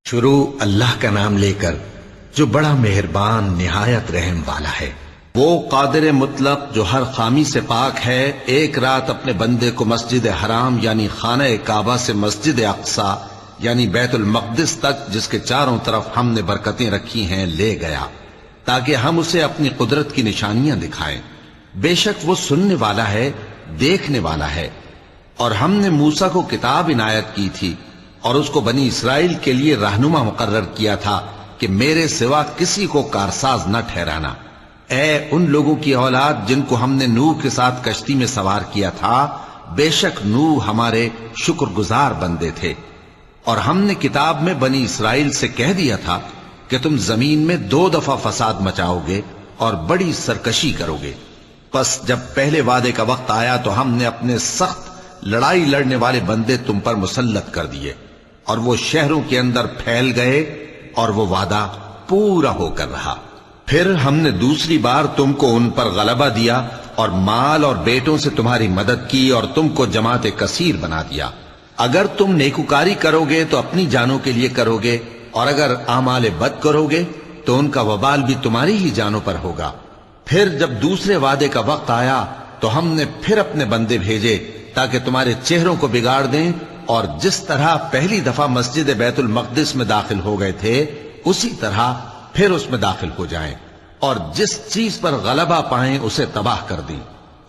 شروع اللہ کا نام لے کر جو بڑا مہربان نہایت رحم والا ہے۔ وہ قادر مطلق جو ہر خامی سے پاک ہے، ایک رات اپنے بندے کو مسجد حرام یعنی خانہ کعبہ سے مسجد اقصی یعنی بیت المقدس تک، جس کے چاروں طرف ہم نے برکتیں رکھی ہیں، لے گیا تاکہ ہم اسے اپنی قدرت کی نشانیاں دکھائیں۔ بے شک وہ سننے والا ہے، دیکھنے والا ہے۔ اور ہم نے موسیٰ کو کتاب عنایت کی تھی اور اس کو بنی اسرائیل کے لیے رہنما مقرر کیا تھا کہ میرے سوا کسی کو کارساز نہ ٹھہرانا۔ اے ان لوگوں کی اولاد جن کو ہم نے نوح کے ساتھ کشتی میں سوار کیا تھا، بے شک نوح ہمارے شکر گزار بندے تھے۔ اور ہم نے کتاب میں بنی اسرائیل سے کہہ دیا تھا کہ تم زمین میں 2 دفعہ فساد مچاؤ گے اور بڑی سرکشی کرو گے۔ پس جب پہلے وعدے کا وقت آیا تو ہم نے اپنے سخت لڑائی لڑنے والے بندے تم پر مسلط کر دیے، اور وہ شہروں کے اندر پھیل گئے، اور وہ وعدہ پورا ہو کر رہا۔ پھر ہم نے دوسری بار تم کو ان پر غلبہ دیا اور مال اور بیٹوں سے تمہاری مدد کی اور تم کو جماعت کثیر بنا دیا۔ اگر تم نیکوکاری کرو گے تو اپنی جانوں کے لیے کرو گے، اور اگر اعمال بد کرو گے تو ان کا وبال بھی تمہاری ہی جانوں پر ہوگا۔ پھر جب دوسرے وعدے کا وقت آیا تو ہم نے پھر اپنے بندے بھیجے تاکہ تمہارے چہروں کو بگاڑ دیں، اور جس طرح پہلی دفعہ مسجد بیت المقدس میں داخل ہو گئے تھے اسی طرح پھر اس میں داخل ہو جائیں، اور جس چیز پر غلبہ پائیں اسے تباہ کر دیں۔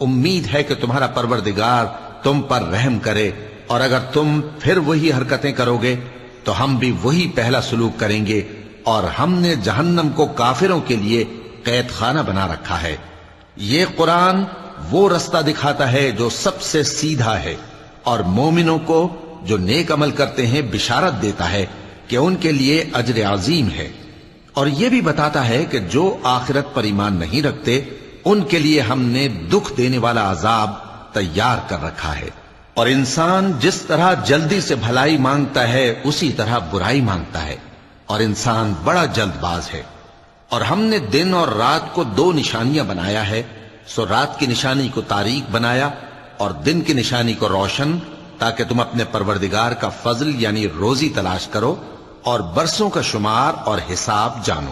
امید ہے کہ تمہارا پروردگار تم پر رحم کرے، اور اگر تم پھر وہی حرکتیں کرو گے تو ہم بھی وہی پہلا سلوک کریں گے، اور ہم نے جہنم کو کافروں کے لیے قید خانہ بنا رکھا ہے۔ یہ قرآن وہ رستہ دکھاتا ہے جو سب سے سیدھا ہے، اور مومنوں کو جو نیک عمل کرتے ہیں بشارت دیتا ہے کہ ان کے لیے اجر عظیم ہے، اور یہ بھی بتاتا ہے کہ جو آخرت پر ایمان نہیں رکھتے ان کے لیے ہم نے دکھ دینے والا عذاب تیار کر رکھا ہے۔ اور انسان جس طرح جلدی سے بھلائی مانگتا ہے اسی طرح برائی مانگتا ہے، اور انسان بڑا جلد باز ہے۔ اور ہم نے دن اور رات کو 2 نشانیاں بنایا ہے، سو رات کی نشانی کو تاریک بنایا اور دن کی نشانی کو روشن، تاکہ تم اپنے پروردگار کا فضل یعنی روزی تلاش کرو اور برسوں کا شمار اور حساب جانو۔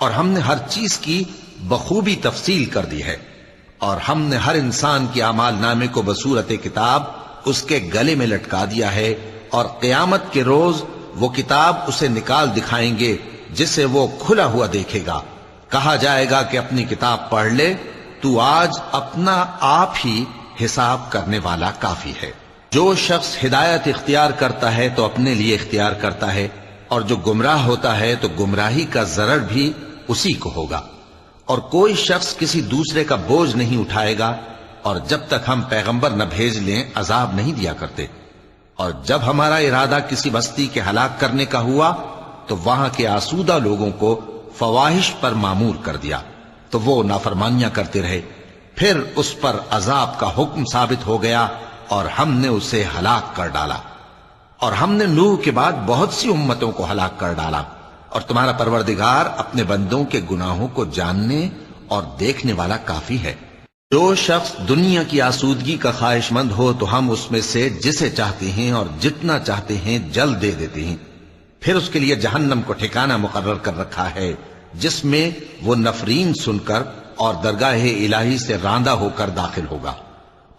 اور ہم نے ہر چیز کی بخوبی تفصیل کر دی ہے، اور ہم نے ہر انسان کی اعمال نامے کو بصورت کتاب اس کے گلے میں لٹکا دیا ہے، اور قیامت کے روز وہ کتاب اسے نکال دکھائیں گے جسے وہ کھلا ہوا دیکھے گا۔ کہا جائے گا کہ اپنی کتاب پڑھ لے، تو آج اپنا آپ ہی حساب کرنے والا کافی ہے۔ جو شخص ہدایت اختیار کرتا ہے تو اپنے لیے اختیار کرتا ہے، اور جو گمراہ ہوتا ہے تو گمراہی کا ضرر بھی اسی کو ہوگا۔ اور کوئی شخص کسی دوسرے کا بوجھ نہیں اٹھائے گا، اور جب تک ہم پیغمبر نہ بھیج لیں عذاب نہیں دیا کرتے۔ اور جب ہمارا ارادہ کسی بستی کے ہلاک کرنے کا ہوا تو وہاں کے آسودہ لوگوں کو فواحش پر معمور کر دیا، تو وہ نافرمانیاں کرتے رہے۔ پھر اس پر عذاب کا حکم ثابت ہو گیا اور ہم نے اسے ہلاک کر ڈالا۔ اور ہم نے نوح کے بعد بہت سی امتوں کو ہلاک کر ڈالا، اور تمہارا پروردگار اپنے بندوں کے گناہوں کو جاننے اور دیکھنے والا کافی ہے۔ جو شخص دنیا کی آسودگی کا خواہش مند ہو تو ہم اس میں سے جسے چاہتے ہیں اور جتنا چاہتے ہیں جلد دے دیتے ہیں۔ پھر اس کے لیے جہنم کو ٹھکانہ مقرر کر رکھا ہے، جس میں وہ نفرین سن کر اور درگاہ الہی سے راندہ ہو کر داخل ہوگا۔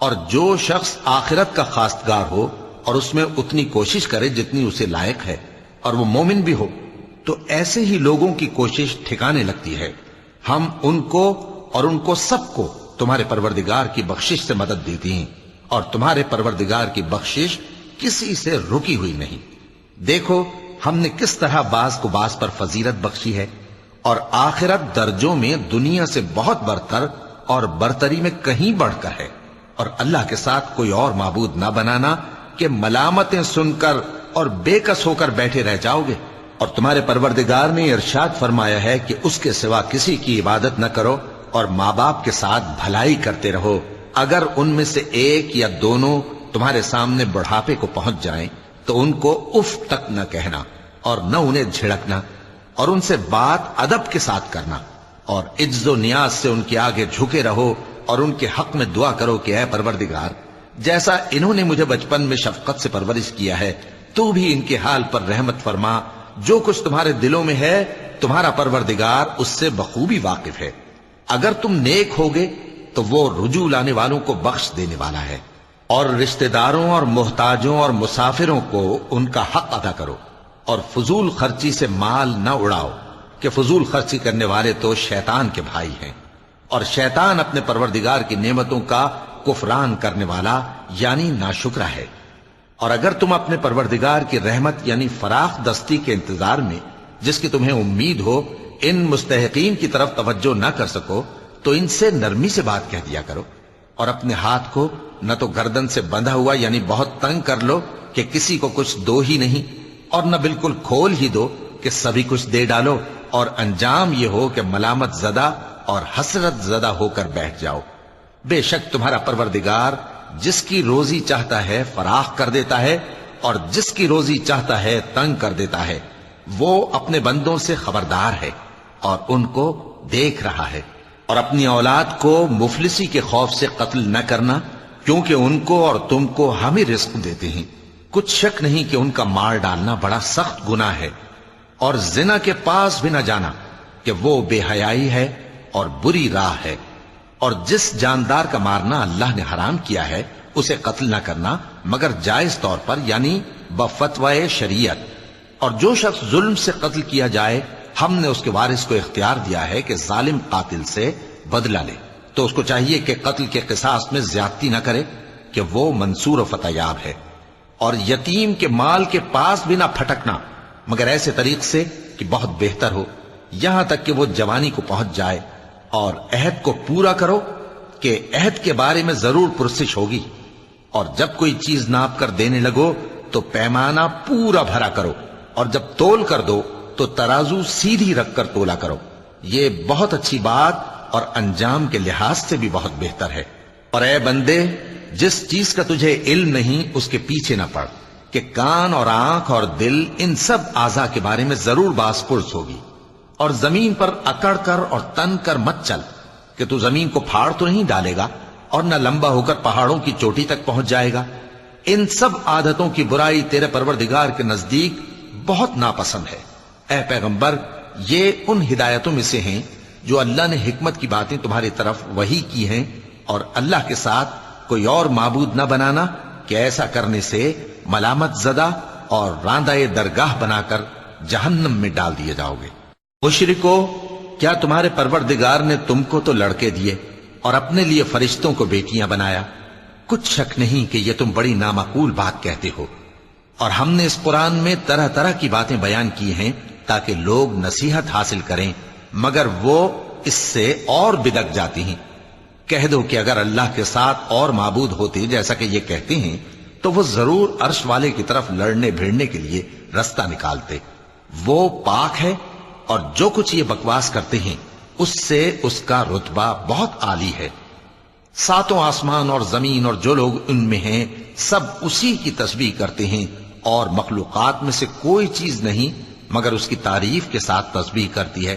اور جو شخص آخرت کا خواستگار ہو اور اس میں اتنی کوشش کرے جتنی اسے لائق ہے، اور وہ مومن بھی ہو، تو ایسے ہی لوگوں کی کوشش ٹھکانے لگتی ہے۔ ہم ان کو اور ان کو سب کو تمہارے پروردگار کی بخشش سے مدد دیتی ہیں، اور تمہارے پروردگار کی بخشش کسی سے رکی ہوئی نہیں۔ دیکھو ہم نے کس طرح بعض کو بعض پر فضیلت بخشی ہے، اور آخرت درجوں میں دنیا سے بہت برتر اور برتری میں کہیں بڑھ کر ہے۔ اور اللہ کے ساتھ کوئی اور معبود نہ بنانا کہ ملامتیں سن کر اور بے کس ہو کر بیٹھے رہ جاؤ گے۔ اور تمہارے پروردگار نے ارشاد فرمایا ہے کہ اس کے سوا کسی کی عبادت نہ کرو، اور ماں باپ کے ساتھ بھلائی کرتے رہو۔ اگر ان میں سے ایک یا دونوں تمہارے سامنے بڑھاپے کو پہنچ جائیں تو ان کو اف تک نہ کہنا، اور نہ انہیں جھڑکنا، اور ان سے بات ادب کے ساتھ کرنا، اور عجز و نیاز سے ان کے آگے جھکے رہو، اور ان کے حق میں دعا کرو کہ اے پروردگار، جیسا انہوں نے مجھے بچپن میں شفقت سے پرورش کیا ہے تو بھی ان کے حال پر رحمت فرما، جو کچھ تمہارے دلوں میں ہے تمہارا پروردگار اس سے بخوبی واقف ہے. اگر تم نیک ہوگے تو وہ رجوع لانے والوں کو بخش دینے والا ہے. اور رشتہ داروں اور محتاجوں اور مسافروں کو ان کا حق ادا کرو، اور فضول خرچی سے مال نہ اڑاؤ کہ فضول خرچی کرنے والے تو شیطان کے بھائی ہیں، اور شیطان اپنے پروردگار کی نعمتوں کا کفران کرنے والا یعنی ناشکرا ہے. اور اگر تم اپنے پروردگار کی رحمت یعنی فراخ دستی کے انتظار میں جس کی تمہیں امید ہو ان مستحقین کی طرف توجہ نہ کر سکو تو ان سے نرمی سے بات کہہ دیا کرو، اور اپنے ہاتھ کو نہ تو گردن سے بندھا ہوا یعنی بہت تنگ کر لو کہ کسی کو کچھ دو ہی نہیں، اور نہ بالکل کھول ہی دو کہ سبھی کچھ دے ڈالو، اور انجام یہ ہو کہ ملامت زدہ اور حسرت زدہ ہو کر بیٹھ جاؤ. بے شک تمہارا پروردگار جس کی روزی چاہتا ہے فراخ کر دیتا ہے، اور جس کی روزی چاہتا ہے تنگ کر دیتا ہے. وہ اپنے بندوں سے خبردار ہے اور ان کو دیکھ رہا ہے. اور اپنی اولاد کو مفلسی کے خوف سے قتل نہ کرنا، کیونکہ ان کو اور تم کو ہم ہی رزق دیتے ہیں. کچھ شک نہیں کہ ان کا مار ڈالنا بڑا سخت گناہ ہے. اور زنا کے پاس بھی نہ جانا کہ وہ بے حیائی ہے اور بری راہ ہے. اور جس جاندار کا مارنا اللہ نے حرام کیا ہے اسے قتل نہ کرنا مگر جائز طور پر یعنی بفتوائے شریعت. اور جو شخص ظلم سے قتل کیا جائے ہم نے اس کے وارث کو اختیار دیا ہے کہ ظالم قاتل سے بدلہ لے، تو اس کو چاہیے کہ قتل کے قصاص میں زیادتی نہ کرے کہ وہ منصور و فتح یاب ہے. اور یتیم کے مال کے پاس بھی نہ پھٹکنا مگر ایسے طریق سے کہ بہت بہتر ہو، یہاں تک کہ وہ جوانی کو پہنچ جائے. اور عہد کو پورا کرو کہ عہد کے بارے میں ضرور پرسش ہوگی. اور جب کوئی چیز ناپ کر دینے لگو تو پیمانہ پورا بھرا کرو، اور جب تول کر دو تو ترازو سیدھی رکھ کر تولا کرو. یہ بہت اچھی بات اور انجام کے لحاظ سے بھی بہت بہتر ہے. اور اے بندے، جس چیز کا تجھے علم نہیں اس کے پیچھے نہ پڑ کہ کان اور آنکھ اور دل ان سب اعضاء کے بارے میں ضرور باس پرس ہوگی. اور زمین پر اکڑ کر اور تن کر مت چل کہ تو زمین کو پھاڑ تو نہیں ڈالے گا اور نہ لمبا ہو کر پہاڑوں کی چوٹی تک پہنچ جائے گا. ان سب عادتوں کی برائی تیرے پروردگار کے نزدیک بہت ناپسند ہے. اے پیغمبر، یہ ان ہدایتوں میں سے ہیں جو اللہ نے حکمت کی باتیں تمہاری طرف وحی کی ہیں، اور اللہ کے ساتھ کوئی اور معبود نہ بنانا کہ ایسا کرنے سے ملامت زدہ اور راندہ درگاہ بنا کر جہنم میں ڈال دیے جاؤ گے. مشرکو، کیا تمہارے پروردگار نے تم کو تو لڑکے دیے اور اپنے لیے فرشتوں کو بیٹیاں بنایا؟ کچھ شک نہیں کہ یہ تم بڑی نامعقول بات کہتے ہو. اور ہم نے اس قرآن میں طرح طرح کی باتیں بیان کی ہیں تاکہ لوگ نصیحت حاصل کریں، مگر وہ اس سے اور بدک جاتی ہیں. کہہ دو کہ اگر اللہ کے ساتھ اور معبود ہوتے جیسا کہ یہ کہتے ہیں تو وہ ضرور عرش والے کی طرف لڑنے بھیڑنے کے لیے رستہ نکالتے. وہ پاک ہے اور جو کچھ یہ بکواس کرتے ہیں اس سے اس کا رتبہ بہت عالی ہے. ساتوں آسمان اور زمین اور جو لوگ ان میں ہیں سب اسی کی تسبیح کرتے ہیں، اور مخلوقات میں سے کوئی چیز نہیں مگر اس کی تعریف کے ساتھ تسبیح کرتی ہے،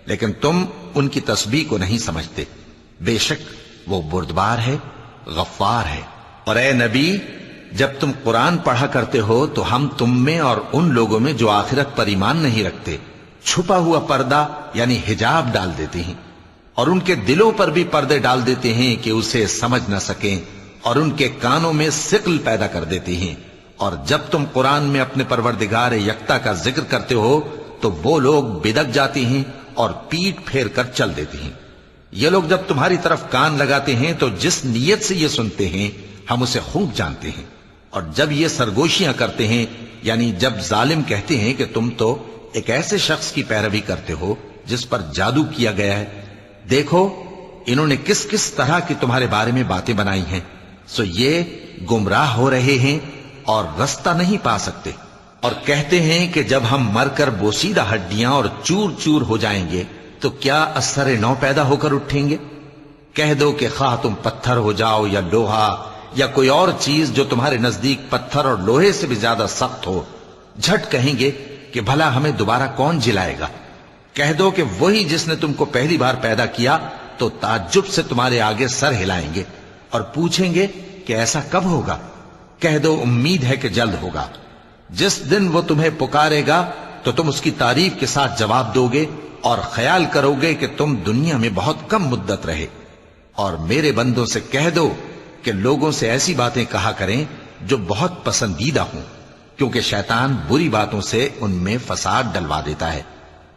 لیکن تم ان کی تسبیح کو نہیں سمجھتے. بے شک وہ بردبار ہے، غفار ہے. اور اے نبی، جب تم قرآن پڑھا کرتے ہو تو ہم تم میں اور ان لوگوں میں جو آخرت پر ایمان نہیں رکھتے چھپا ہوا پردہ یعنی حجاب ڈال دیتے ہیں، اور ان کے دلوں پر بھی پردے ڈال دیتے ہیں کہ اسے سمجھ نہ سکیں، اور ان کے کانوں میں ثقل پیدا کر دیتے ہیں. اور جب تم قرآن میں اپنے پروردگار یکتا کا ذکر کرتے ہو تو وہ لوگ بدک جاتے ہیں اور پیٹ پھیر کر چل دیتے ہیں. یہ لوگ جب تمہاری طرف کان لگاتے ہیں تو جس نیت سے یہ سنتے ہیں ہم اسے خوب جانتے ہیں. اور جب یہ سرگوشیاں کرتے ہیں یعنی جب ظالم کہتے ہیں کہ تم تو ایک ایسے شخص کی پیروی کرتے ہو جس پر جادو کیا گیا ہے، دیکھو انہوں نے کس کس طرح کی تمہارے بارے میں باتیں بنائی ہیں، سو یہ گمراہ ہو رہے ہیں اور رستہ نہیں پا سکتے. اور کہتے ہیں کہ جب ہم مر کر بوسیدہ ہڈیاں اور چور چور ہو جائیں گے تو کیا اثر نو پیدا ہو کر اٹھیں گے؟ کہہ دو کہ خواہ تم پتھر ہو جاؤ یا لوہا یا کوئی اور چیز جو تمہارے نزدیک پتھر اور لوہے سے بھی زیادہ سخت ہو، جھٹ کہیں گے کہ بھلا ہمیں دوبارہ کون جلائے گا. کہہ دو کہ وہی جس نے تم کو پہلی بار پیدا کیا تو تعجب سے تمہارے آگے سر ہلائیں گے اور پوچھیں گے کہ ایسا کب ہوگا. کہہ دو امید ہے کہ جلد ہوگا. جس دن وہ تمہیں پکارے گا تو تم اس کی تعریف کے ساتھ جواب دو گے اور خیال کرو گے کہ تم دنیا میں بہت کم مدت رہے۔ اور میرے بندوں سے کہہ دو کہ لوگوں سے ایسی باتیں کہا کریں جو بہت پسندیدہ ہوں، کیونکہ شیطان بری باتوں سے ان میں فساد ڈلوا دیتا ہے۔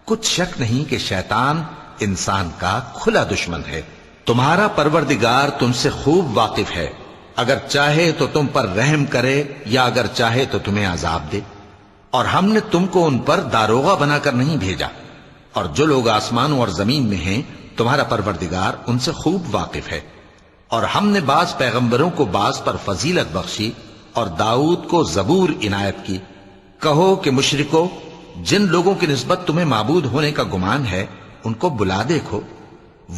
کچھ شک نہیں کہ شیطان انسان کا کھلا دشمن ہے۔ تمہارا پروردگار تم سے خوب واقف ہے، اگر چاہے تو تم پر رحم کرے یا اگر چاہے تو تمہیں عذاب دے۔ اور ہم نے تم کو ان پر داروغہ بنا کر نہیں بھیجا، اور جو لوگ آسمانوں اور زمین میں ہیں تمہارا پروردگار ان سے خوب واقف ہے۔ اور ہم نے بعض پیغمبروں کو بعض پر فضیلت بخشی اور داؤد کو زبور عنایت کی۔ کہو کہ مشرکو، جن لوگوں کی نسبت تمہیں معبود ہونے کا گمان ہے ان کو بلا دیکھو،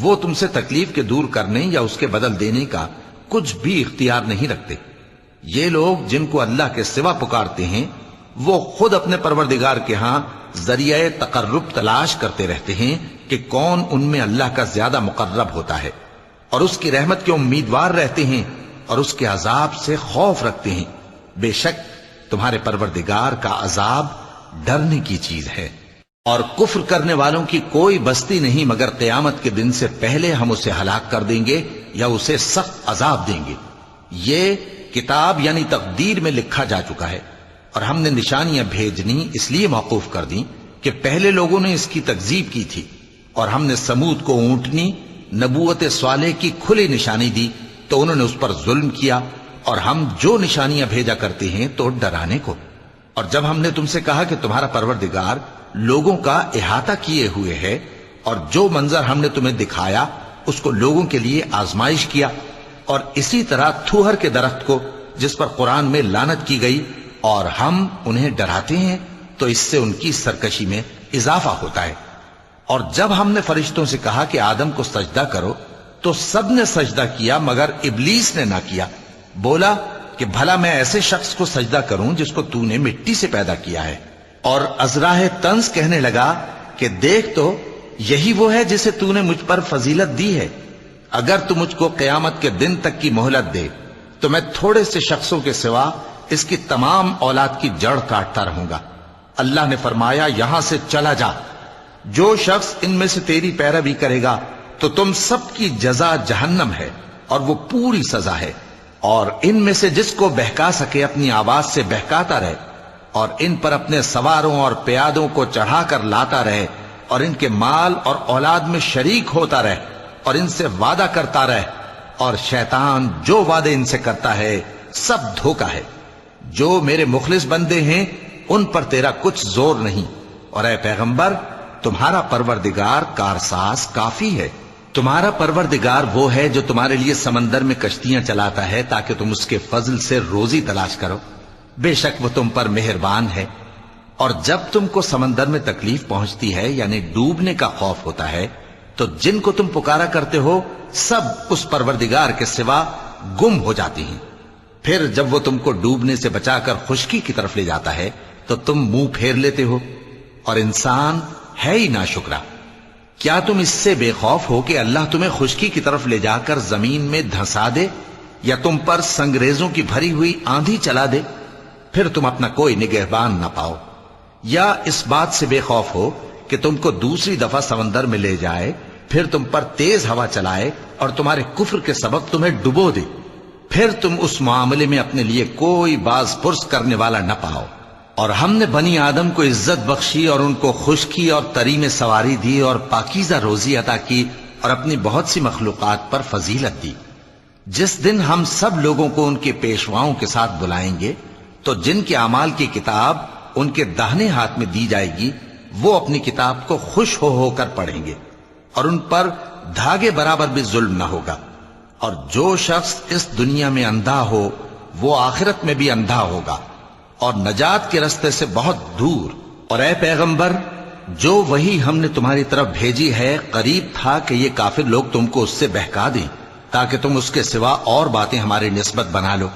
وہ تم سے تکلیف کے دور کرنے یا اس کے بدل دینے کا کچھ بھی اختیار نہیں رکھتے۔ یہ لوگ جن کو اللہ کے سوا پکارتے ہیں وہ خود اپنے پروردگار کے ہاں ذریعہ تقرب تلاش کرتے رہتے ہیں کہ کون ان میں اللہ کا زیادہ مقرب ہوتا ہے، اور اس کی رحمت کے امیدوار رہتے ہیں اور اس کے عذاب سے خوف رکھتے ہیں۔ بے شک تمہارے پروردگار کا عذاب ڈرنے کی چیز ہے۔ اور کفر کرنے والوں کی کوئی بستی نہیں مگر قیامت کے دن سے پہلے ہم اسے ہلاک کر دیں گے یا اسے سخت عذاب دیں گے۔ یہ کتاب یعنی تقدیر میں لکھا جا چکا ہے، اور ہم نے نشانیاں بھیجنی اس لیے موقوف کر دیں کہ پہلے لوگوں نے اس کی تکذیب کی تھی، اور ہم نے سمود کو اونٹنی نبوت صالح کی کھلی نشانی دی تو انہوں نے اس پر ظلم کیا، اور ہم جو نشانیاں بھیجا کرتے ہیں تو ڈرانے کو۔ اور جب ہم نے تم سے کہا کہ تمہارا پروردگار لوگوں کا احاطہ کیے ہوئے ہے، اور جو منظر ہم نے تمہیں دکھایا اس کو لوگوں کے لیے آزمائش کیا، اور اسی طرح تھوہر کے درخت کو جس پر قرآن میں لعنت کی گئی، اور ہم انہیں ڈراتے ہیں تو اس سے ان کی سرکشی میں اضافہ ہوتا ہے۔ اور جب ہم نے فرشتوں سے کہا کہ آدم کو سجدہ کرو تو سب نے سجدہ کیا مگر ابلیس نے نہ کیا، بولا کہ بھلا میں ایسے شخص کو سجدہ کروں جس کو تو نے مٹی سے پیدا کیا ہے۔ اور ازراہ طنز کہنے لگا کہ دیکھ تو یہی وہ ہے جسے تو نے مجھ پر فضیلت دی ہے، اگر تو مجھ کو قیامت کے دن تک کی مہلت دے تو میں تھوڑے سے شخصوں کے سوا اس کی تمام اولاد کی جڑ کاٹتا رہوں گا۔ اللہ نے فرمایا یہاں سے چلا جا، جو شخص ان میں سے تیری پیروی کرے گا تو تم سب کی جزا جہنم ہے اور وہ پوری سزا ہے، اور ان میں سے جس کو بہکا سکے اپنی آواز سے بہکاتا رہے، اور ان پر اپنے سواروں اور پیادوں کو چڑھا کر لاتا رہے، اور ان کے مال اور اولاد میں شریک ہوتا رہے، اور ان سے وعدہ کرتا رہے، اور شیطان جو وعدے ان سے کرتا ہے سب دھوکہ ہے۔ جو میرے مخلص بندے ہیں ان پر تیرا کچھ زور نہیں، اور اے پیغمبر تمہارا پروردگار کارساز کافی ہے۔ تمہارا پروردگار وہ ہے جو تمہارے لیے سمندر میں کشتیاں چلاتا ہے تاکہ تم اس کے فضل سے روزی تلاش کرو، بے شک وہ تم پر مہربان ہے۔ اور جب تم کو سمندر میں تکلیف پہنچتی ہے یعنی ڈوبنے کا خوف ہوتا ہے تو جن کو تم پکارا کرتے ہو سب اس پروردگار کے سوا گم ہو جاتی ہیں۔ پھر جب وہ تم کو ڈوبنے سے بچا کر خشکی کی طرف لے جاتا ہے تو تم منہ پھیر لیتے ہو، اور انسان ہے ہی ناشکرا۔ کیا تم اس سے بے خوف ہو کہ اللہ تمہیں خشکی کی طرف لے جا کر زمین میں دھنسا دے یا تم پر سنگریزوں کی بھری ہوئی آندھی چلا دے، پھر تم اپنا کوئی نگہبان نہ پاؤ؟ یا اس بات سے بے خوف ہو کہ تم کو دوسری دفعہ سمندر میں لے جائے، پھر تم پر تیز ہوا چلائے اور تمہارے کفر کے سبب تمہیں ڈبو دے، پھر تم اس معاملے میں اپنے لیے کوئی باز پرس کرنے والا نہ پاؤ؟ اور ہم نے بنی آدم کو عزت بخشی اور ان کو خشکی اور تری میں سواری دی اور پاکیزہ روزی عطا کی اور اپنی بہت سی مخلوقات پر فضیلت دی۔ جس دن ہم سب لوگوں کو ان کے پیشواؤں کے ساتھ بلائیں گے تو جن کے اعمال کی کتاب ان کے داہنے ہاتھ میں دی جائے گی وہ اپنی کتاب کو خوش ہو کر پڑھیں گے، اور ان پر دھاگے برابر بھی ظلم نہ ہوگا۔ اور جو شخص اس دنیا میں اندھا ہو وہ آخرت میں بھی اندھا ہوگا اور نجات کے رستے سے بہت دور۔ اور اے پیغمبر جو وہی ہم نے تمہاری طرف بھیجی ہے قریب تھا کہ یہ کافر لوگ تم کو اس سے بہکا دیں تاکہ تم اس کے سوا اور باتیں ہماری نسبت بنا لو،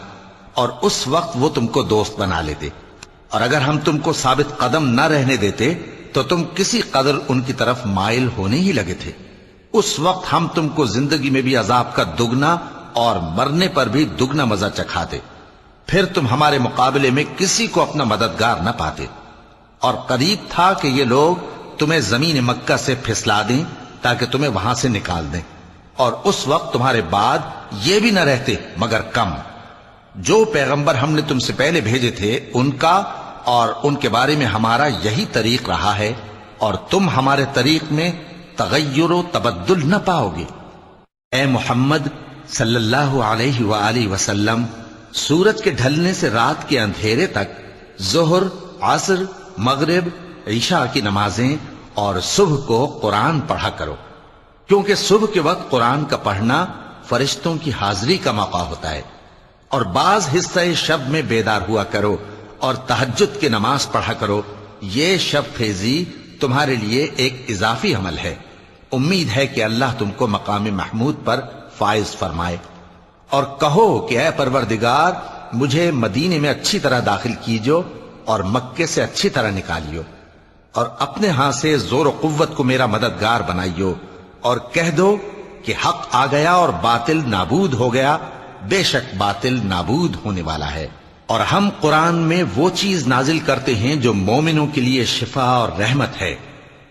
اور اس وقت وہ تم کو دوست بنا لیتے، اور اگر ہم تم کو ثابت قدم نہ رہنے دیتے تو تم کسی قدر ان کی طرف مائل ہونے ہی لگے تھے۔ اس وقت ہم تم کو زندگی میں بھی عذاب کا دگنا اور مرنے پر بھی دگنا مزہ چکھاتے، پھر تم ہمارے مقابلے میں کسی کو اپنا مددگار نہ پاتے۔ اور قریب تھا کہ یہ لوگ تمہیں زمین مکہ سے پھسلا دیں تاکہ تمہیں وہاں سے نکال دیں، اور اس وقت تمہارے بعد یہ بھی نہ رہتے مگر کم۔ جو پیغمبر ہم نے تم سے پہلے بھیجے تھے ان کا اور ان کے بارے میں ہمارا یہی طریق رہا ہے، اور تم ہمارے طریق میں تغیر و تبدل نہ پاؤ گے۔ اے محمد صلی اللہ علیہ وآلہ وسلم، سورج کے ڈھلنے سے رات کے اندھیرے تک ظہر، عصر، مغرب، عشاء کی نمازیں اور صبح کو قرآن پڑھا کرو، کیونکہ صبح کے وقت قرآن کا پڑھنا فرشتوں کی حاضری کا موقع ہوتا ہے، اور بعض حصہ شب میں بیدار ہوا کرو اور تہجد کی نماز پڑھا کرو۔ یہ شب خیزی تمہارے لیے ایک اضافی عمل ہے، امید ہے کہ اللہ تم کو مقام محمود پر فائز فرمائے۔ اور کہو کہ اے پروردگار، مجھے مدینے میں اچھی طرح داخل کیجو اور مکے سے اچھی طرح نکالیو، اور اپنے ہاں سے زور و قوت کو میرا مددگار بنائیو، اور کہہ دو کہ حق آ گیا اور باطل نابود ہو گیا، بے شک باطل نابود ہونے والا ہے۔ اور ہم قرآن میں وہ چیز نازل کرتے ہیں جو مومنوں کے لیے شفا اور رحمت ہے،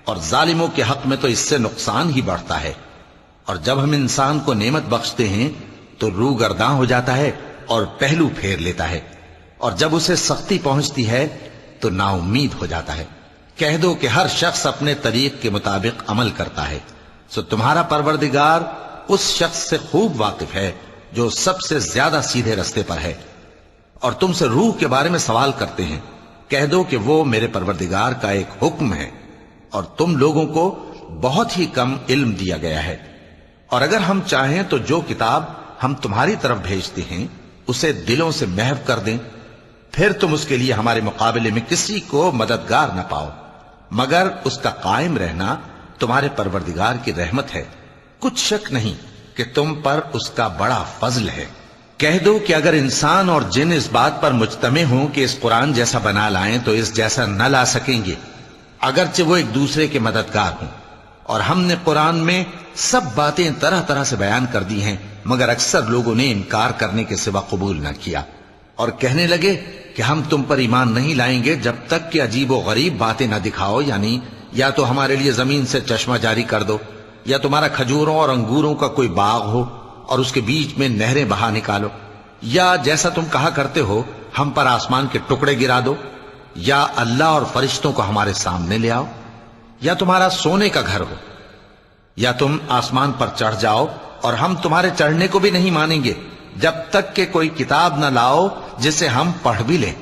اور ظالموں کے حق میں تو اس سے نقصان ہی بڑھتا ہے۔ اور جب ہم انسان کو نعمت بخشتے ہیں تو روح گرداں ہو جاتا ہے اور پہلو پھیر لیتا ہے، اور جب اسے سختی پہنچتی ہے تو نا امید ہو جاتا ہے۔ کہہ دو کہ ہر شخص اپنے طریق کے مطابق عمل کرتا ہے، سو تمہارا پروردگار اس شخص سے خوب واقف ہے جو سب سے زیادہ سیدھے رستے پر ہے۔ اور تم سے روح کے بارے میں سوال کرتے ہیں، کہہ دو کہ وہ میرے پروردگار کا ایک حکم ہے، اور تم لوگوں کو بہت ہی کم علم دیا گیا ہے۔ اور اگر ہم چاہیں تو جو کتاب ہم تمہاری طرف بھیجتے ہیں اسے دلوں سے محو کر دیں، پھر تم اس کے لیے ہمارے مقابلے میں کسی کو مددگار نہ پاؤ، مگر اس کا قائم رہنا تمہارے پروردگار کی رحمت ہے، کچھ شک نہیں کہ تم پر اس کا بڑا فضل ہے۔ کہہ دو کہ اگر انسان اور جن اس بات پر مجتمع ہوں کہ اس قرآن جیسا بنا لائیں تو اس جیسا نہ لا سکیں گے، اگرچہ وہ ایک دوسرے کے مددگار ہوں۔ اور ہم نے قرآن میں سب باتیں طرح طرح سے بیان کر دی ہیں، مگر اکثر لوگوں نے انکار کرنے کے سوا قبول نہ کیا، اور کہنے لگے کہ ہم تم پر ایمان نہیں لائیں گے جب تک کہ عجیب و غریب باتیں نہ دکھاؤ، یعنی یا تو ہمارے لیے زمین سے چشمہ جاری کر دو، یا تمہارا کھجوروں اور انگوروں کا کوئی باغ ہو اور اس کے بیچ میں نہریں بہا نکالو، یا جیسا تم کہا کرتے ہو ہم پر آسمان کے ٹکڑے گرا دو، یا اللہ اور فرشتوں کو ہمارے سامنے لے آؤ، یا تمہارا سونے کا گھر ہو، یا تم آسمان پر چڑھ جاؤ اور ہم تمہارے چڑھنے کو بھی نہیں مانیں گے جب تک کہ کوئی کتاب نہ لاؤ جسے ہم پڑھ بھی لیں۔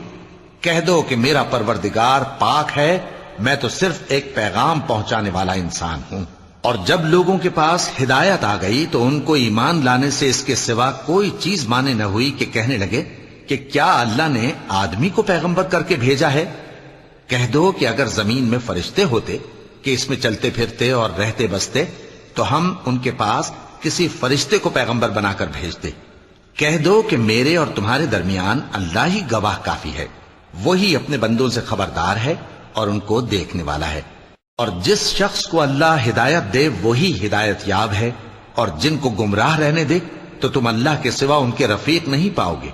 کہہ دو کہ میرا پروردگار پاک ہے، میں تو صرف ایک پیغام پہنچانے والا انسان ہوں۔ اور جب لوگوں کے پاس ہدایت آ گئی تو ان کو ایمان لانے سے اس کے سوا کوئی چیز مانے نہ ہوئی کہ کہنے لگے کہ کیا اللہ نے آدمی کو پیغمبر کر کے بھیجا ہے؟ کہہ دو کہ اگر زمین میں فرشتے ہوتے کہ اس میں چلتے پھرتے اور رہتے بستے تو ہم ان کے پاس کسی فرشتے کو پیغمبر بنا کر بھیجتے۔ کہہ دو کہ میرے اور تمہارے درمیان اللہ ہی گواہ کافی ہے، وہی اپنے بندوں سے خبردار ہے اور ان کو دیکھنے والا ہے۔ اور جس شخص کو اللہ ہدایت دے وہی ہدایت یاب ہے، اور جن کو گمراہ رہنے دے تو تم اللہ کے سوا ان کے رفیق نہیں پاؤ گے۔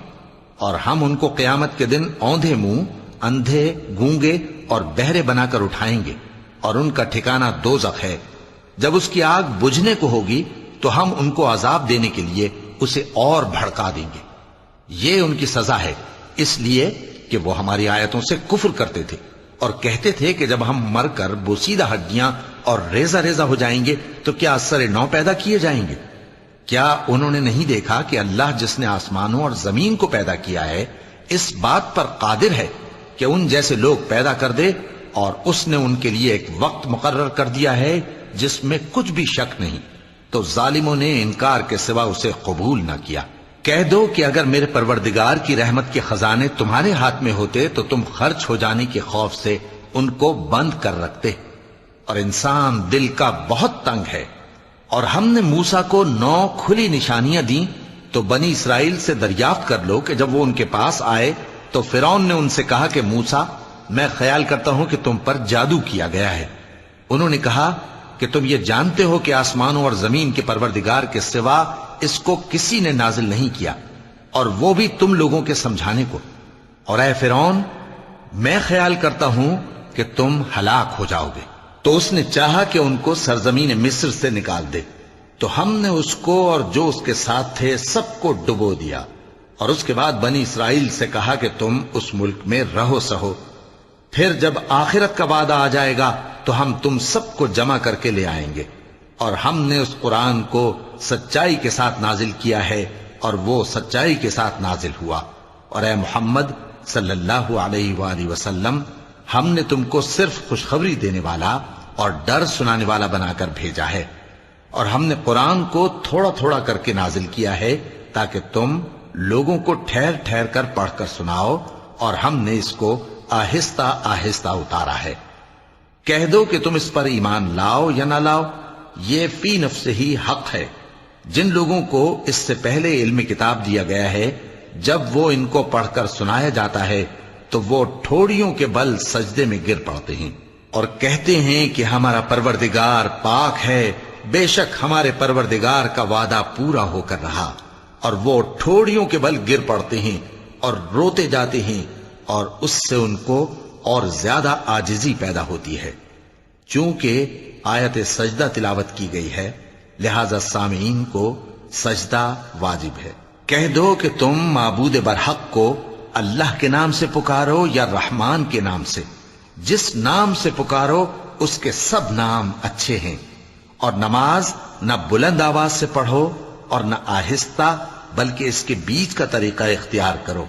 اور ہم ان کو قیامت کے دن اوندھے منہ، اندھے، گونگے اور بہرے بنا کر اٹھائیں گے، اور ان کا ٹھکانہ دوزخ ہے۔ جب اس کی آگ بجھنے کو ہوگی تو ہم ان کو عذاب دینے کے لیے اسے اور بھڑکا دیں گے۔ یہ ان کی سزا ہے، اس لیے کہ وہ ہماری آیتوں سے کفر کرتے تھے اور کہتے تھے کہ جب ہم مر کر بوسیدہ ہڈیاں اور ریزہ ریزہ ہو جائیں گے تو کیا اثر نو پیدا کیے جائیں گے؟ کیا انہوں نے نہیں دیکھا کہ اللہ جس نے آسمانوں اور زمین کو پیدا کیا ہے اس بات پر قادر ہے کہ ان جیسے لوگ پیدا کر دے، اور اس نے ان کے لیے ایک وقت مقرر کر دیا ہے جس میں کچھ بھی شک نہیں، تو ظالموں نے انکار کے سوا اسے قبول نہ کیا۔ کہہ دو کہ اگر میرے پروردگار کی رحمت کے خزانے تمہارے ہاتھ میں ہوتے تو تم خرچ ہو جانے کے خوف سے ان کو بند کر رکھتے، اور انسان دل کا بہت تنگ ہے۔ اور ہم نے موسیٰ کو 9 کھلی نشانیاں دیں تو بنی اسرائیل سے دریافت کر لو کہ جب وہ ان کے پاس آئے تو فرعون نے ان سے کہا کہ موسیٰ، میں خیال کرتا ہوں کہ تم پر جادو کیا گیا ہے۔ انہوں نے کہا کہ تم یہ جانتے ہو کہ آسمانوں اور زمین کے پروردگار کے سوا اس کو کسی نے نازل نہیں کیا، اور وہ بھی تم لوگوں کے سمجھانے کو۔ اور اے فرعون، میں خیال کرتا ہوں کہ تم ہلاک ہو جاؤ گے۔ تو اس نے چاہا کہ ان کو سرزمین مصر سے نکال دے، تو ہم نے اس کو اور جو اس کے ساتھ تھے سب کو ڈبو دیا، اور اس کے بعد بنی اسرائیل سے کہا کہ تم اس ملک میں رہو سہو، پھر جب آخرت کا وعدہ آ جائے گا تو ہم تم سب کو جمع کر کے لے آئیں گے۔ اور ہم نے اس قرآن کو سچائی کے ساتھ نازل کیا ہے، اور وہ سچائی کے ساتھ نازل ہوا۔ اور اے محمد صلی اللہ علیہ وآلہ وسلم، ہم نے تم کو صرف خوشخبری دینے والا اور ڈر سنانے والا بنا کر بھیجا ہے، اور ہم نے قرآن کو تھوڑا تھوڑا کر کے نازل کیا ہے تاکہ تم لوگوں کو ٹھہر ٹھہر کر پڑھ کر سناؤ، اور ہم نے اس کو آہستہ آہستہ اتارا ہے۔ کہہ دو کہ تم اس پر ایمان لاؤ یا نہ لاؤ، یہ فی نفس ہی حق ہے۔ جن لوگوں کو اس سے پہلے علم کتاب دیا گیا ہے، جب وہ ان کو پڑھ کر سنایا جاتا ہے تو وہ ٹھوڑیوں کے بل سجدے میں گر پڑتے ہیں اور کہتے ہیں کہ ہمارا پروردگار پاک ہے، بے شک ہمارے پروردگار کا وعدہ پورا ہو کر رہا، اور وہ ٹھوڑیوں کے بل گر پڑتے ہیں اور روتے جاتے ہیں، اور اس سے ان کو اور زیادہ عاجزی پیدا ہوتی ہے۔ چونکہ آیت سجدہ تلاوت کی گئی ہے، لہذا سامعین کو سجدہ واجب ہے۔ کہہ دو کہ تم معبود برحق کو اللہ کے نام سے پکارو یا رحمان کے نام سے، جس نام سے پکارو اس کے سب نام اچھے ہیں، اور نماز نہ بلند آواز سے پڑھو اور نہ آہستہ، بلکہ اس کے بیچ کا طریقہ اختیار کرو،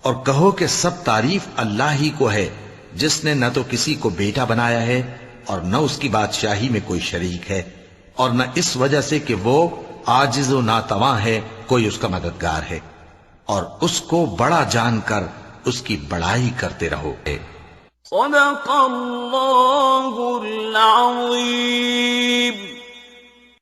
اور کہو کہ سب تعریف اللہ ہی کو ہے، جس نے نہ تو کسی کو بیٹا بنایا ہے اور نہ اس کی بادشاہی میں کوئی شریک ہے، اور نہ اس وجہ سے کہ وہ عاجز و ناتواں ہے کوئی اس کا مددگار ہے، اور اس کو بڑا جان کر اس کی بڑائی کرتے رہو۔ صدق اللہ العظیم۔